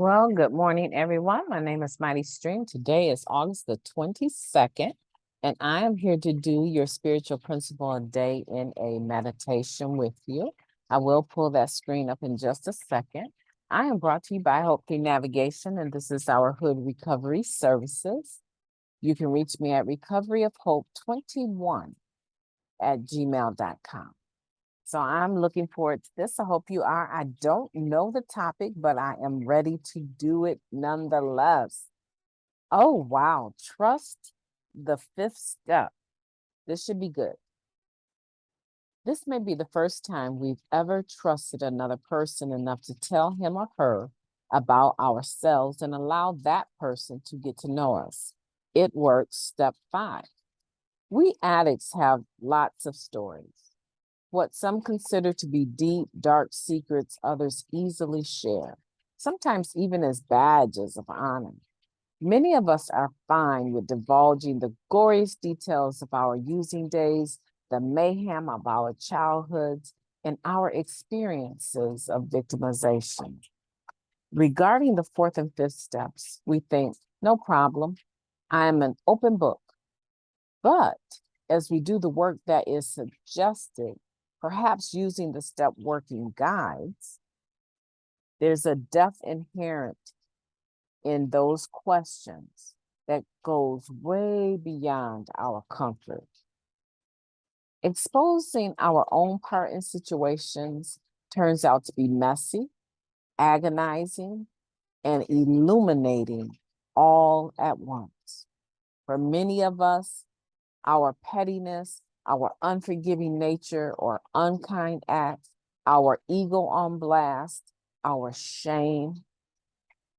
Well, good morning, everyone. My name is MightyStream. Today is August the 22nd, and I am here to do your spiritual principle a day in a meditation with you. I will pull that screen up in just a second. I am brought to you by H.O.O.D Navigation, and this is our Hood Recovery Services. You can reach me at recoveryofhope21@gmail.com. So I'm looking forward to this. I hope you are. I don't know the topic, but I am ready to do it nonetheless. Oh, wow. Trust the fifth step. This should be good. This may be the first time we've ever trusted another person enough to tell him or her about ourselves and allow that person to get to know us. It works. Step 5. We addicts have lots of stories. What some consider to be deep, dark secrets, others easily share, sometimes even as badges of honor. Many of us are fine with divulging the goriest details of our using days, the mayhem of our childhoods, and our experiences of victimization. Regarding the fourth and fifth steps, we think, no problem, I am an open book. But as we do the work that is suggested, perhaps using the step working guides, there's a depth inherent in those questions that goes way beyond our comfort. Exposing our own part in situations turns out to be messy, agonizing, and illuminating all at once. For many of us, our pettiness, our unforgiving nature or unkind acts, our ego on blast, our shame,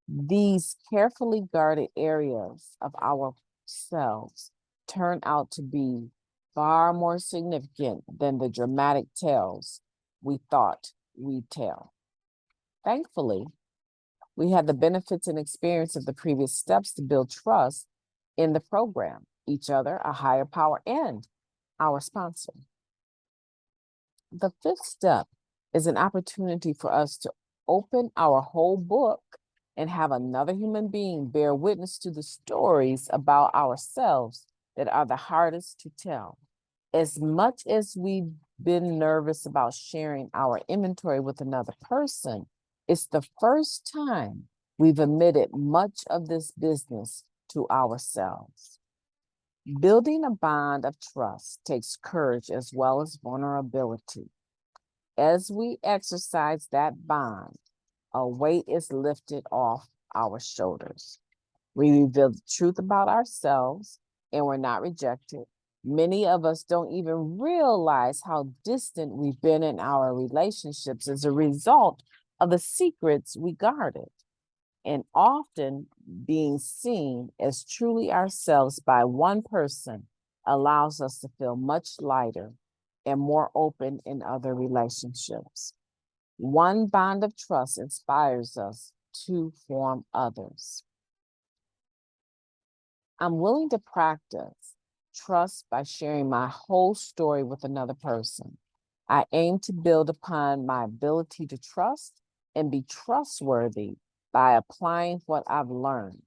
these carefully guarded areas of ourselves turn out to be far more significant than the dramatic tales we thought we'd tell. Thankfully, we had the benefits and experience of the previous steps to build trust in the program, each other, a higher power, and our sponsor. The fifth step is an opportunity for us to open our whole book and have another human being bear witness to the stories about ourselves that are the hardest to tell. As much as we've been nervous about sharing our inventory with another person, it's the first time we've admitted much of this business to ourselves. Building a bond of trust takes courage as well as vulnerability. As we exercise that bond, a weight is lifted off our shoulders. We reveal the truth about ourselves and we're not rejected. Many of us don't even realize how distant we've been in our relationships as a result of the secrets we guarded. And often being seen as truly ourselves by one person allows us to feel much lighter and more open in other relationships. One bond of trust inspires us to form others. I'm willing to practice trust by sharing my whole story with another person. I aim to build upon my ability to trust and be trustworthy by applying what I've learned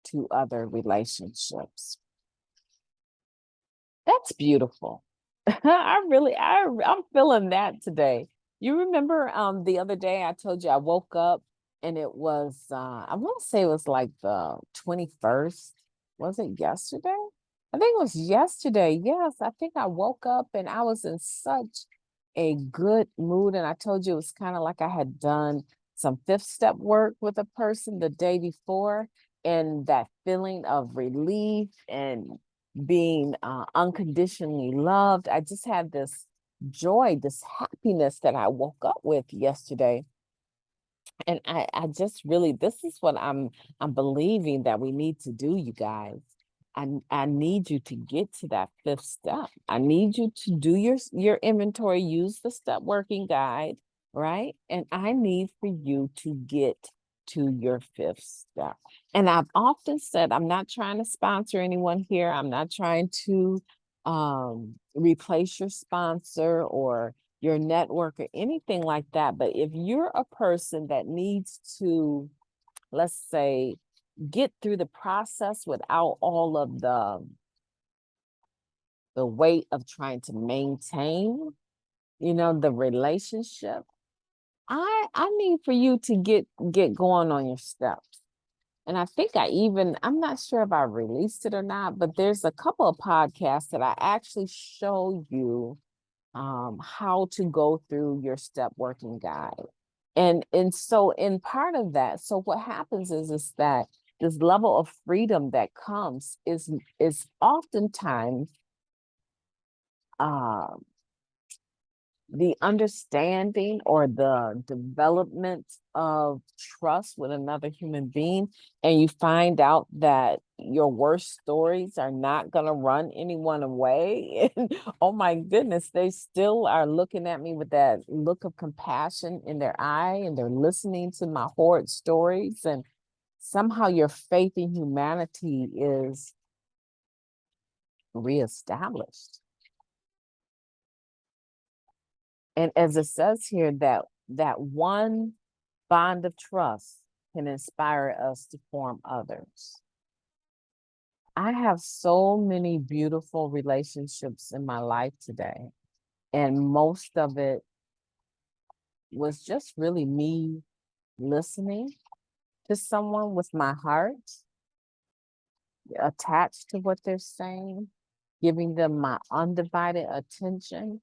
to other relationships. That's beautiful. I'm feeling that today. You remember the other day I told you I woke up and it was I want to say it was like the 21st. Was it yesterday? I think it was yesterday. Yes, I think I woke up and I was in such a good mood. And I told you it was kind of like I had done some fifth step work with a person the day before, and that feeling of relief and being unconditionally loved. I just had this joy, this happiness that I woke up with yesterday. And I just really, this is what I'm believing that we need to do, you guys. I need you to get to that fifth step. I need you to do your inventory, use the step working guide, right? And I need for you to get to your fifth step. And I've often said, I'm not trying to sponsor anyone here. I'm not trying to replace your sponsor or your network or anything like that. But if you're a person that needs to let's say, get through the process without all of the weight of trying to maintain, the relationship, I need for you to get going on your steps. And I think I'm not sure if I released it or not, but there's a couple of podcasts that I actually show you how to go through your step working guide. And so in part of that, so what happens is that this level of freedom that comes is oftentimes uh, the understanding or the development of trust with another human being, and you find out that your worst stories are not going to run anyone away. And oh my goodness, they still are looking at me with that look of compassion in their eye, and they're listening to my horrid stories, and somehow your faith in humanity is reestablished. And as it says here, that one bond of trust can inspire us to form others. I have so many beautiful relationships in my life today, and most of it was just really me listening to someone with my heart attached to what they're saying, giving them my undivided attention,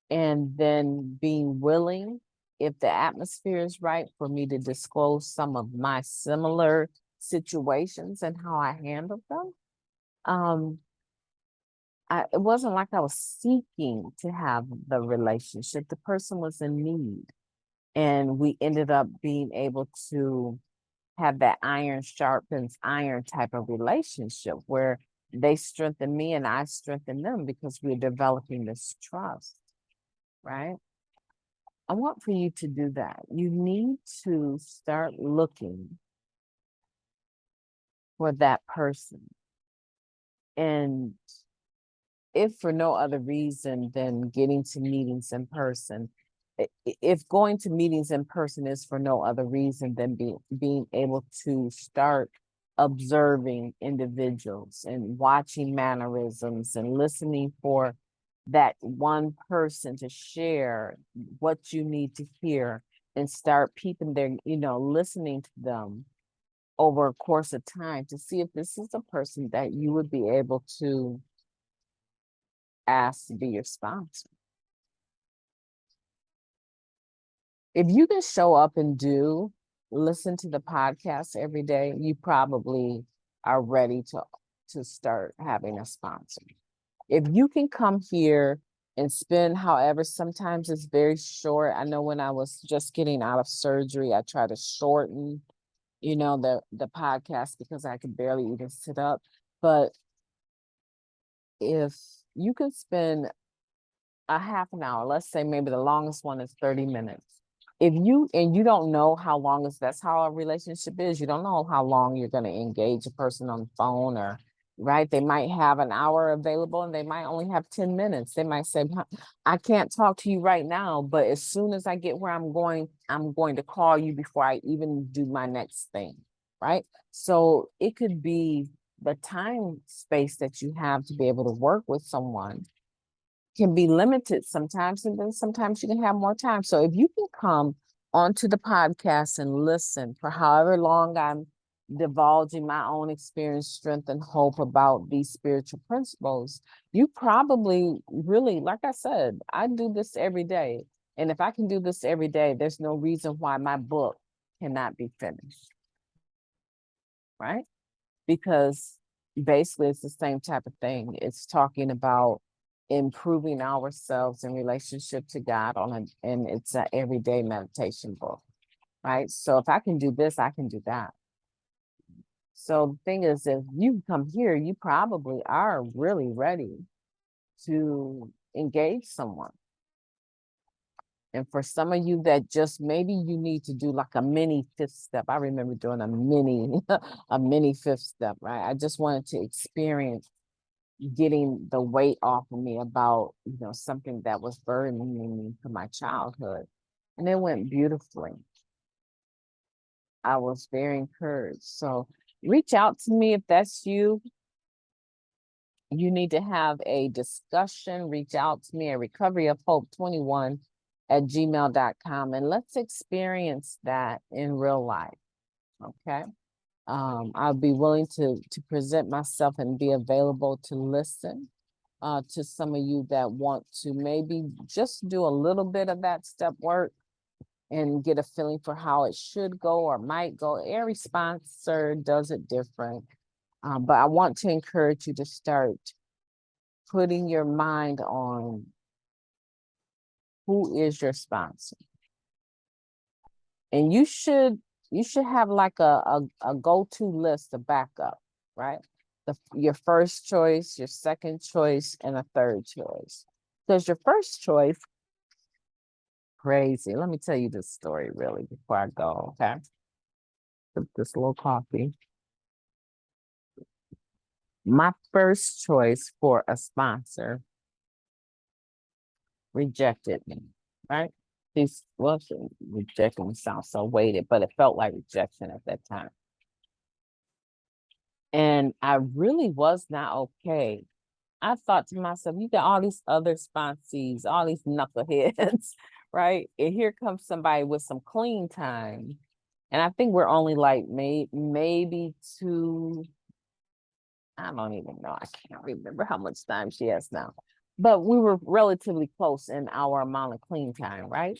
and then being willing, if the atmosphere is right, for me to disclose some of my similar situations and how I handled them. Um, it wasn't like I was seeking to have the relationship. The person was in need, and we ended up being able to have that iron sharpens iron type of relationship where they strengthen me and I strengthen them because we're developing this trust, right? I want for you to do that. You need to start looking for that person. And if for no other reason than getting to meetings in person, if going to meetings in person is for no other reason than being able to start observing individuals and watching mannerisms and listening for that one person to share what you need to hear, and start peeping there, listening to them over a course of time to see if this is a person that you would be able to ask to be your sponsor. If you can show up and listen to the podcast every day, you probably are ready to start having a sponsor. If you can come here and spend, however, sometimes it's very short. I know when I was just getting out of surgery, I try to shorten, the podcast because I could barely even sit up. But if you can spend a half an hour, let's say maybe the longest one is 30 minutes. If you don't know how long that's how a relationship is. You don't know how long you're going to engage a person on the phone, or right. They might have an hour available and they might only have 10 minutes. They might say, I can't talk to you right now, but as soon as I get where I'm going to call you before I even do my next thing. Right. So it could be the time space that you have to be able to work with someone can be limited sometimes, and then sometimes you can have more time. So if you can come onto the podcast and listen for however long I'm divulging my own experience, strength, and hope about these spiritual principles, you probably really, like I said, I do this every day. And if I can do this every day, there's no reason why my book cannot be finished, right? Because basically it's the same type of thing. It's talking about improving ourselves in relationship to God and it's an everyday meditation book, right? So if I can do this, I can do that. So the thing is, if you come here, you probably are really ready to engage someone. And for some of you that just maybe you need to do like a mini fifth step. I remember doing a mini, a mini fifth step, right? I just wanted to experience getting the weight off of me about, something that was burdening me from my childhood. And it went beautifully. I was very encouraged. So reach out to me if that's you. You need to have a discussion. Reach out to me at recoveryofhope21@gmail.com, and let's experience that in real life. Okay. I'll be willing to present myself and be available to listen to some of you that want to maybe just do a little bit of that step work and get a feeling for how it should go or might go. Every sponsor does it different. But I want to encourage you to start putting your mind on who is your sponsor. And you should have like a go-to list of backup, right? Your first choice, your second choice, and a third choice. Because your first choice, crazy. Let me tell you this story really before I go, okay? This little coffee. My first choice for a sponsor rejected me, right? These well, rejection sounds so weighted, but it felt like rejection at that time. And I really was not okay. I thought to myself, you got all these other sponsees, all these knuckleheads, right? And here comes somebody with some clean time. And I think we're only like maybe two, I don't even know. I can't remember how much time she has now. But we were relatively close in our amount of clean time, right?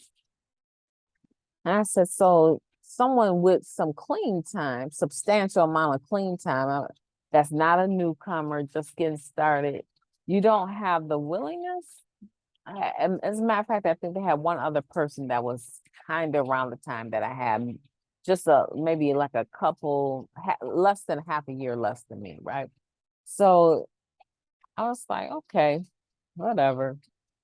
And I said, so someone with some clean time, substantial amount of clean time, that's not a newcomer, just getting started. You don't have the willingness. As a matter of fact, I think they had one other person that was kind of around the time that I had, just maybe like a couple, less than half a year less than me, right? So I was like, okay, whatever.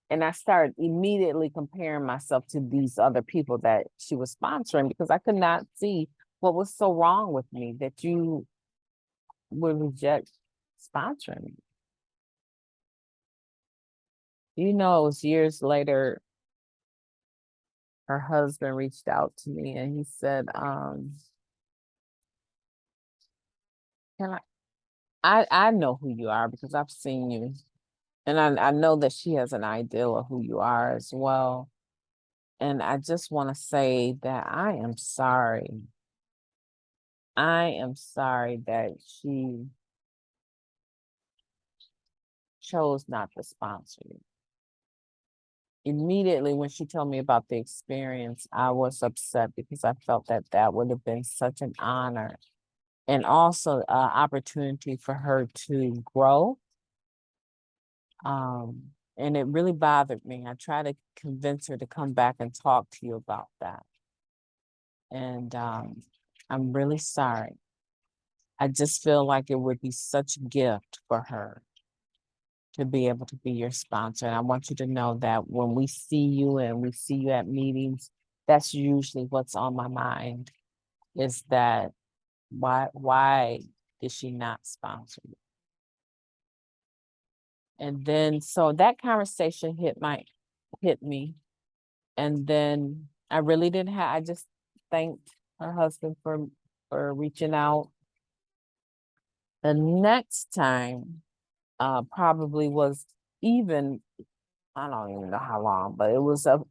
And I started immediately comparing myself to these other people that she was sponsoring because I could not see what was so wrong with me that you would reject sponsoring me. You know, it was years later, her husband reached out to me and he said, can I know who you are because I've seen you. And I know that she has an ideal of who you are as well. And I just want to say that I am sorry. I am sorry that she chose not to sponsor you. Immediately when she told me about the experience, I was upset because I felt that that would have been such an honor and also an opportunity for her to grow. And it really bothered me. I tried to convince her to come back and talk to you about that. And I'm really sorry. I just feel like it would be such a gift for her to be able to be your sponsor. And I want you to know that when we see you and we see you at meetings, that's usually what's on my mind is that why did she not sponsor you? And then so that conversation hit me. And then I really didn't have I just thanked her husband for reaching out. The next time probably was even I don't even know how long, but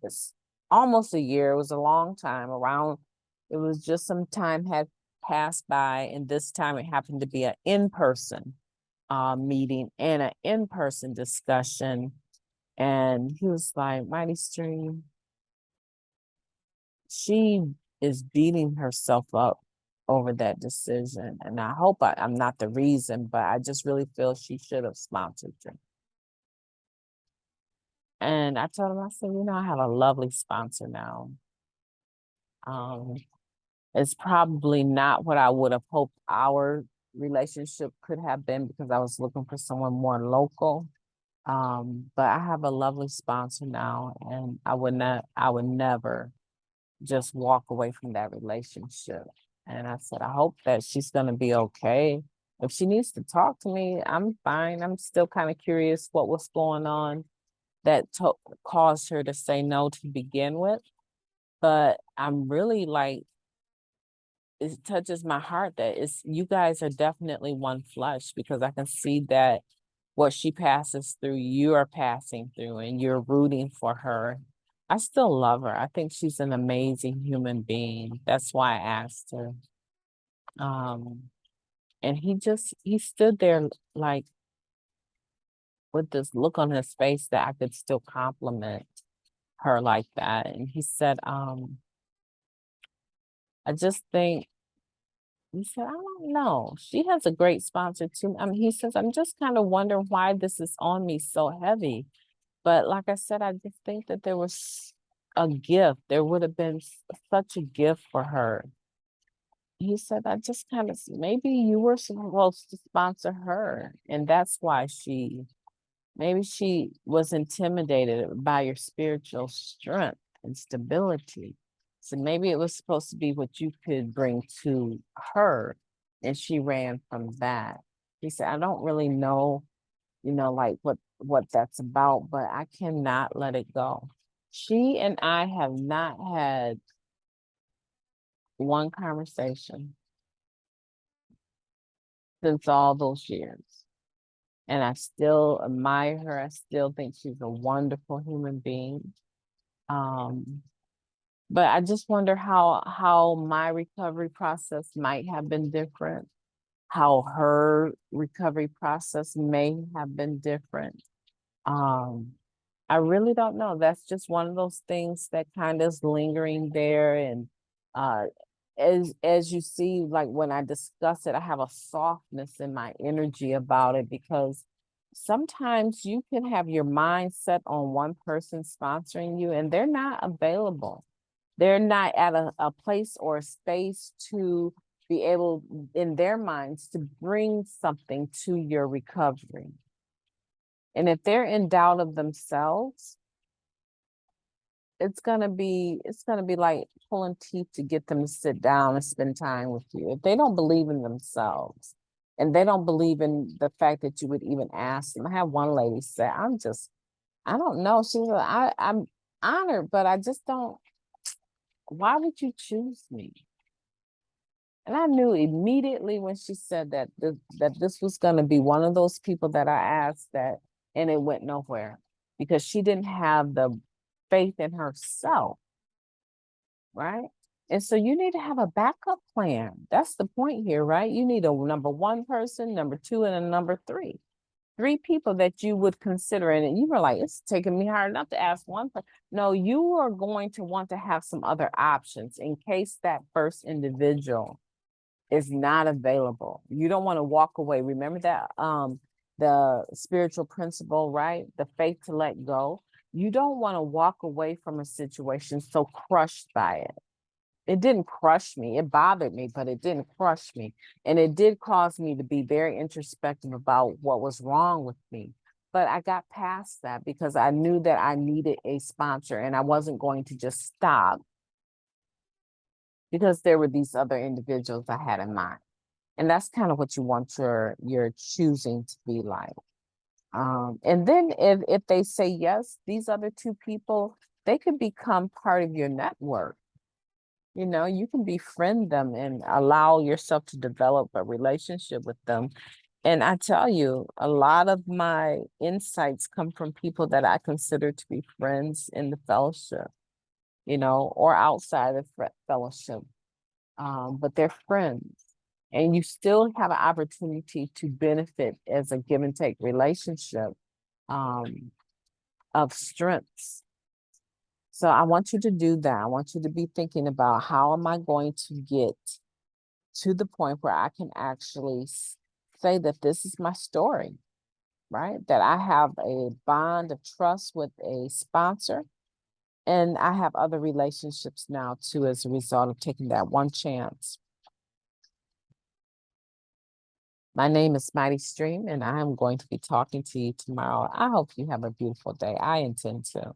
it's almost a year. It was a long time around. It was just some time had passed by, and this time it happened to be an in-person meeting and an in-person discussion. And he was like, MightyStream, she is beating herself up over that decision. And I hope I'm not the reason, but I just really feel she should have sponsored you. And I told him, I said, I have a lovely sponsor now. It's probably not what I would have hoped our relationship could have been because I was looking for someone more local. But I have a lovely sponsor now, and I would never just walk away from that relationship. And I said, I hope that she's gonna be okay. If she needs to talk to me, I'm fine. I'm still kind of curious what was going on that caused her to say no to begin with. But I'm really like, it touches my heart that you guys are definitely one flesh, because I can see that what she passes through, you are passing through, and you're rooting for her. I still love her. I think she's an amazing human being. That's why I asked her. And he stood there like with this look on his face that I could still compliment her like that. And he said, I just think, he said, I don't know. She has a great sponsor too. I mean, he says, I'm just kind of wondering why this is on me so heavy. But like I said, I just think that there was a gift. There would have been such a gift for her. He said, I just kind of, maybe you were supposed to sponsor her. And that's why maybe she was intimidated by your spiritual strength and stability. So maybe it was supposed to be what you could bring to her, and she ran from that. He said, I don't really know, like what that's about, but I cannot let it go. She and I have not had one conversation since all those years. And I still admire her. I still think she's a wonderful human being. But I just wonder how my recovery process might have been different, how her recovery process may have been different. I really don't know. That's just one of those things that kind of is lingering there. And uh, as you see, like when I discuss it, I have a softness in my energy about it, because sometimes you can have your mind set on one person sponsoring you and they're not available. They're not at a place or a space to be able, in their minds, to bring something to your recovery. And if they're in doubt of themselves, it's gonna be like pulling teeth to get them to sit down and spend time with you. If they don't believe in themselves and they don't believe in the fact that you would even ask them. I had one lady say, I don't know. She was like, I'm honored, but I just don't, why would you choose me? And I knew immediately when she said that this was going to be one of those people that I asked that, and it went nowhere, because she didn't have the faith in herself, right? And so you need to have a backup plan. That's the point here, right? You need a number one person, number two, and a number three. Three people that you would consider. And you were like, it's taking me hard enough to ask one person. No, you are going to want to have some other options in case that first individual is not available. You don't want to walk away. Remember that the spiritual principle, right? The faith to let go. You don't want to walk away from a situation so crushed by it. It didn't crush me. It bothered me, but it didn't crush me. And it did cause me to be very introspective about what was wrong with me. But I got past that because I knew that I needed a sponsor, and I wasn't going to just stop because there were these other individuals I had in mind. And that's kind of what you want your choosing to be like. And then if they say yes, these other two people, they could become part of your network. You can befriend them and allow yourself to develop a relationship with them. And I tell you, a lot of my insights come from people that I consider to be friends in the fellowship, or outside of fellowship. But they're friends. And you still have an opportunity to benefit as a give and take relationship of strengths. So I want you to do that. I want you to be thinking about, how am I going to get to the point where I can actually say that this is my story, right? That I have a bond of trust with a sponsor, and I have other relationships now too as a result of taking that one chance. My name is MightyStream, and I am going to be talking to you tomorrow. I hope you have a beautiful day. I intend to.